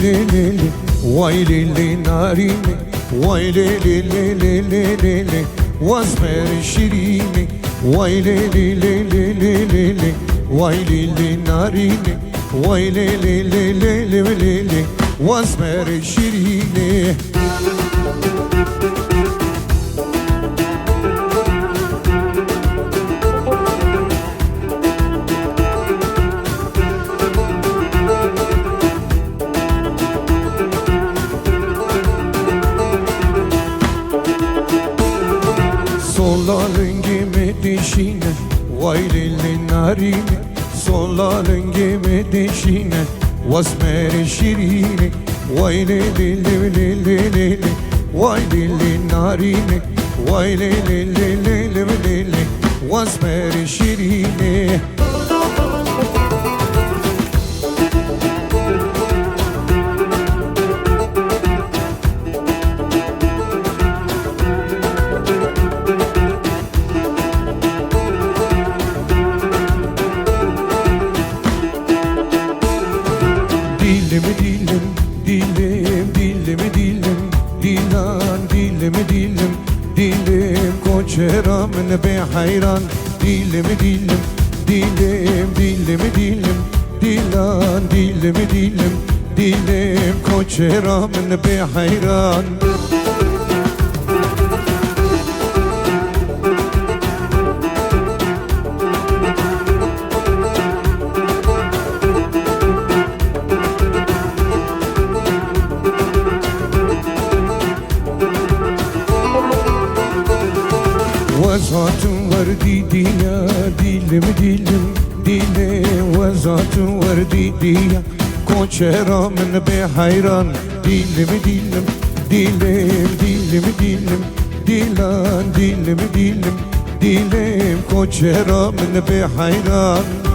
li vay li narini vay li واسمر شيريني ويلي لي لي لي لي لي لي ويلي لي ناريني ويلي لي لي لي لي لي لي واسمر شيريني Solalıngi medişine Vaylili narine Solalıngi medişine Vasmeri şirine Vaylili li li li li li Vaylili narine Vaylili li li li li li Vasmeri şirine dilim koçeram be hayran dilim dilim koçeram be hayran Vazatım var didiya dilim vazatım var didiya koçeram be hayran dilim dilan dilim koçeram be hayran